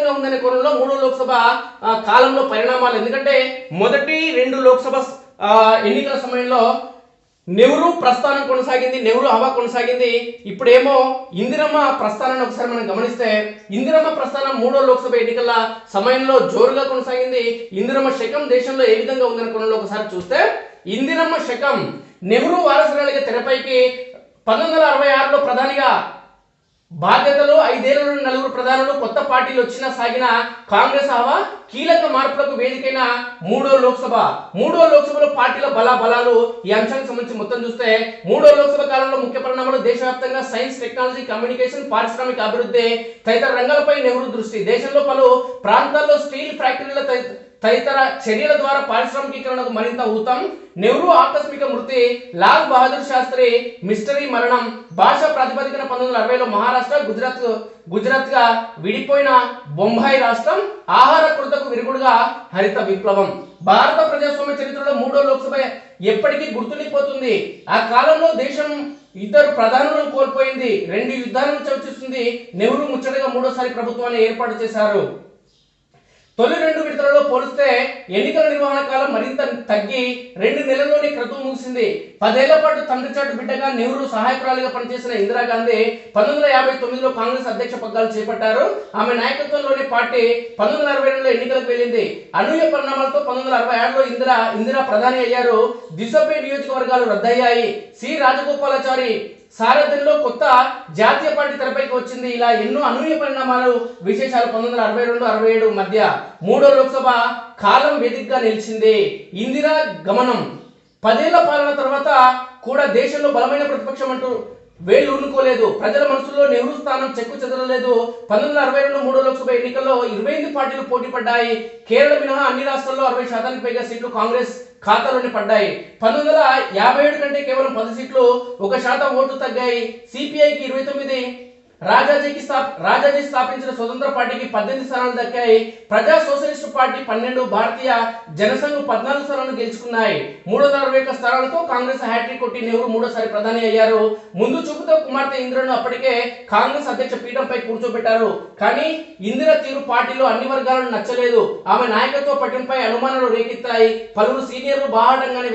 విధంగా ఉందనే కోణంలో మూడో లోక్సభ కాలంలో పరిణామాలు. ఎందుకంటే మొదటి 2 లోక్సభ ఎన్నికల సమయంలో నెహ్రూ ప్రస్థానం కొనసాగింది, నెహ్రూ హవా కొనసాగింది. ఇప్పుడేమో ఇందిరమ్మ ప్రస్థానాన్ని ఒకసారి మనం గమనిస్తే ఇందిరమ్మ ప్రస్థానం మూడో లోక్సభ ఎన్నికల సమయంలో జోరుగా కొనసాగింది. ఇందిరమ్మ శకం దేశంలో ఏ విధంగా ఉందనే కోణంలో ఒకసారి చూస్తే ఇందిరమ్మ శకం నెహ్రూ వారసురాలిగా తెరపైకి 1966లో ప్రధానిగా బాధ్యతలు 5 ఏళ్ల నుండి 4 ప్రధానులు కొత్త పార్టీలు వచ్చినా సాగిన కాంగ్రెస్ హవా కీలక మార్పులకు వేదికైన మూడో లోక్సభలో పార్టీల బలాలు ఈ అంశానికి సంబంధించి మొత్తం చూస్తే మూడో లోక్సభ కాలంలో ముఖ్య పరిణామాలు దేశవ్యాప్తంగా సైన్స్, టెక్నాలజీ, కమ్యూనికేషన్, పారిశ్రామిక అభివృద్ధి తదితర రంగాలపై నెహ్రూ దృష్టి. దేశంలో పలు ప్రాంతాల్లో స్టీల్ ఫ్యాక్టరీల తదితర చర్యల ద్వారా పారిశ్రామికీకరణకు మరింత ఊతం. నెహ్రూ ఆకస్మిక మృతి, లాల్ బహదూర్ శాస్త్రి మిస్టరీ మరణం, భాషా ప్రాతిపదికన 1960లో మహారాష్ట్ర, గుజరాత్ గా విడిపోయిన బొంబాయి రాష్ట్రం, ఆహార కొరతకు విరుగుడుగా హరిత విప్లవం. భారత ప్రజాస్వామ్య చరిత్రలో మూడో లోక్సభ ఎప్పటికీ గుర్తుండిపోతుంది. ఆ కాలంలో దేశం ఇద్దరు ప్రధానులను కోల్పోయింది, 2 యుద్ధాలను చర్చిస్తుంది. నెహ్రూ ముచ్చటగా మూడోసారి ప్రభుత్వాన్ని ఏర్పాటు చేశారు. తొలి 2 విడతలలో పోలిస్తే ఎన్నికల నిర్వహణ కాలం మరింత తగ్గి 2 నెలల్లోనే క్రతువు ముగిసింది. 10 ఏళ్ల పాటు తండ్రి చాటు బిడ్డగా నెహ్రూ సహాయకురాలిగా పనిచేసిన ఇందిరాగాంధీ 1959లో కాంగ్రెస్ అధ్యక్ష పగ్గాలు చేపట్టారు. ఆమె నాయకత్వంలోని పార్టీ 1962లో ఎన్నికలకు వెళ్ళింది. అనూహ్య పరిణామాలతో 1967లో ఇందిరా ప్రధాని అయ్యారు. దిశపై నియోజకవర్గాలు రద్దయ్యాయి. సి రాజగోపాలాచారి సారథ్యంలో కొత్త జాతీయ పార్టీ తెరపైకి వచ్చింది. ఇలా ఎన్నో అనూహ్య పరిణామాలు, విశేషాలు 1962-67 మధ్య మూడో లోక్సభ కాలం వేదికగా నిలిచింది. ఇందిరా గమనం. 10 ఏళ్ల పాలన తర్వాత కూడా దేశంలో బలమైన ప్రతిపక్షం అంటూ వేళ్ళు ఊనుకోలేదు. ప్రజల మనసుల్లో నెహ్రూ స్థానం చెక్కు చెదరలేదు. 1962 మూడో లోక్సభ ఎన్నికల్లో 28 పార్టీలు పోటీ పడ్డాయి. కేరళ మినహా అన్ని రాష్ట్రాల్లో 60% పైగా సీట్లు కాంగ్రెస్ ఖాతాలోనే పడ్డాయి. 1957 కంటే కేవలం 10 సీట్లు, 1% ఓట్లు తగ్గాయి. సిపిఐకి 29, రాజాజీ స్థాపించిన స్వతంత్ర పార్టీకి 18 స్థానాలు దక్కాయి. ప్రజా సోషలిస్టు పార్టీ 12, భారతీయ జనసంఘ్ 14 స్థానాలను గెలుచుకున్నాయి. 361 స్థానాలతో కాంగ్రెస్ హ్యాట్రిక్ కొట్టి నెహ్రూ మూడోసారి ప్రధాని అయ్యారు. ముందు చూపుతో కుమార్తె ఇందిరను అప్పటికే కాంగ్రెస్ అధ్యక్ష పీఠంపై కూర్చోబెట్టారు. కానీ ఇందిర తీరు పార్టీలో అన్ని వర్గాలను నచ్చలేదు. ఆమె నాయకత్వ పట్టింపై అనుమానాలు రేకెత్తాయి. పలువురు సీనియర్లు బాహాటంగానే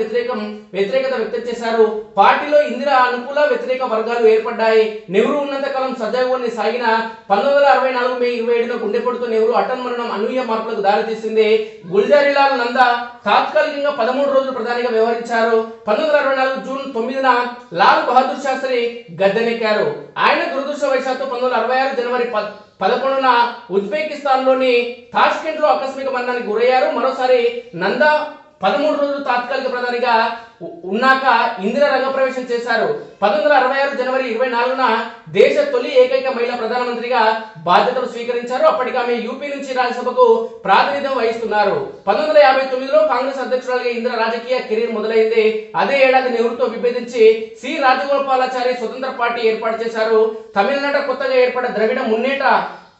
వ్యతిరేకత వ్యక్తం చేశారు. పార్టీలో ఇందిర అనుకూల, వ్యతిరేక వర్గాలు ఏర్పడ్డాయి. నెహ్రూ ఉన్నంతకాలం సజావుగా సాగిన 1964 మే 27న గుండెపోటుతో నెహ్రూ మరణం అనూహ్య మార్పులకు దారితీసింది. గుల్జారీలాల్ నందా తాత్కాలికంగా 13 రోజులు ప్రధానిగా వ్యవహరించారు. 1964 జూన్ 9న లాల్ బహదూర్ శాస్త్రి గద్దెనెక్కారు. ఆయన దురదృష్టవశాత్తు 1966 జనవరి 11న ఉజ్బెకిస్తాన్ లోని తాష్కెంట్ లో ఆకస్మిక మరణానికి గురయ్యారు. మరోసారి నందా 13 రోజులు తాత్కాలిక ప్రధానిగా ఉన్నాక ఇందిరా రంగప్రవేశం చేశారు. 1966 జనవరి 24న దేశ తొలి ఏకైక మహిళా ప్రధానమంత్రిగా బాధ్యతలు స్వీకరించారు. అప్పటికి ఆమె యూపీ నుంచి రాజ్యసభకు ప్రాతినిధ్యం వహిస్తున్నారు. 1959లో కాంగ్రెస్ అధ్యక్షురాలిగా ఇందిరా రాజకీయ కెరీర్ మొదలైంది. అదే ఏడాది నెహ్రూతో విభేదించి సి రాజగోపాలాచారి స్వతంత్ర పార్టీ ఏర్పాటు చేశారు. తమిళనాట కొత్తగా ఏర్పడ్డ ద్రవిడ మున్నేట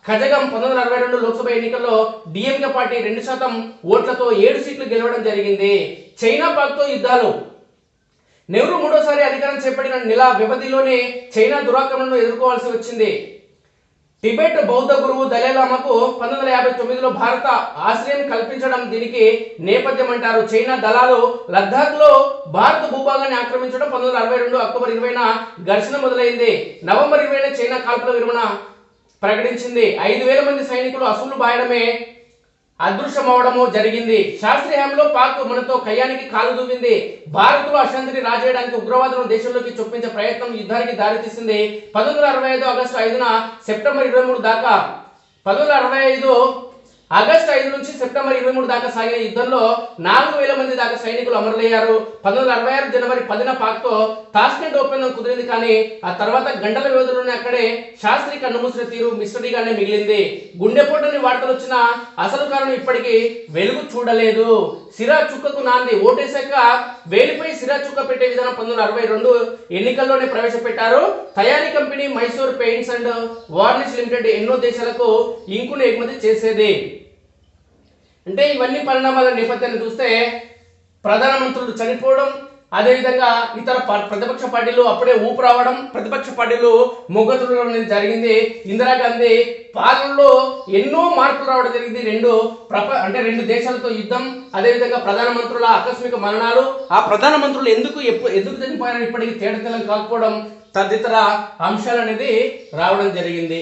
కజగం 1962 లోక్సభ ఎన్నికల్లో డిఎంకే పార్టీ 2% ఓట్లతో 7 సీట్లు గెలవడం జరిగింది. చైనా పాక్తో యుద్ధాలు. నెహ్రూ మూడోసారి అధికారం చేపట్టిన నెల వ్యవధిలోనే చైనా దురాక్రమణను ఎదుర్కోవాల్సి వచ్చింది. టిబెట్ బౌద్ధ గురువు దలైలామాకు 1959లో భారత ఆశ్రయం కల్పించడం దీనికి నేపథ్యం అంటారు. చైనా దళాలు లద్దాఖ్ లో భారత భూభాగాన్ని ఆక్రమించడం 1962 అక్టోబర్ 20న ఘర్షణ మొదలైంది. నవంబర్ 20న చైనా కాల్పుల విరమణ ప్రకటించింది. 5,000 మంది సైనికులు అసూలు బాయడమే అదృశ్యమవడము జరిగింది. శాస్త్రీ హయాంలో పాక్ మనతో కయ్యానికి కాలు దూవింది. భారత్లో అశాంతిని రాజేయడానికి ఉగ్రవాదులను దేశంలోకి చొప్పించే ప్రయత్నం యుద్ధానికి దారితీసింది. 1965 ఆగస్టు 5న సెప్టెంబర్ 23 దాకా 1965 ఆగస్టు 5 నుంచి సెప్టెంబర్ 23 దాకా సాగిన యుద్ధంలో 4,000 మంది దాకా సైనికులు అమరులయ్యారు. 1966 జనవరి 10న పాక్తో తాష్కెంట్ ఒప్పందం కుదిరింది. కానీ ఆ తర్వాత గంటల వ్యవధిలోనే అక్కడే శాస్త్రి కన్నుమూసిన తీరు మిస్టరీగానే మిగిలింది. గుండెపోటుని వార్తలు వచ్చిన అసలు కారణం ఇప్పటికీ వెలుగు చూడలేదు. సిరా చుక్కకు నాంది. ఓటేశాక వేలిపై సిరా చుక్క పెట్టే విధానం 1962 ఎన్నికల్లోనే ప్రవేశపెట్టారు. తయారీ company Mysore paints and varnish limited ఎన్నో దేశాలకు ఇంకును ఎగుమతి చేసేది. అంటే ఇవన్నీ పరిణామాల నేపథ్యాన్ని చూస్తే ప్రధానమంత్రులు చనిపోవడం, అదేవిధంగా ఇతర ప్రతిపక్ష పార్టీలు అప్పుడే ఊపు రావడం, ప్రతిపక్ష పార్టీలు మొగ్గతుడడం అనేది జరిగింది. ఇందిరాగాంధీ పాలనలో ఎన్నో మార్పులు రావడం జరిగింది. రెండు దేశాలతో యుద్ధం, అదేవిధంగా ప్రధానమంత్రుల ఆకస్మిక మరణాలు, ఆ ప్రధానమంత్రులు ఎందుకు చనిపోయారని ఇప్పటికీ తేటతెల్లం కాకపోవడం, తదితర అంశాలు అనేది రావడం జరిగింది.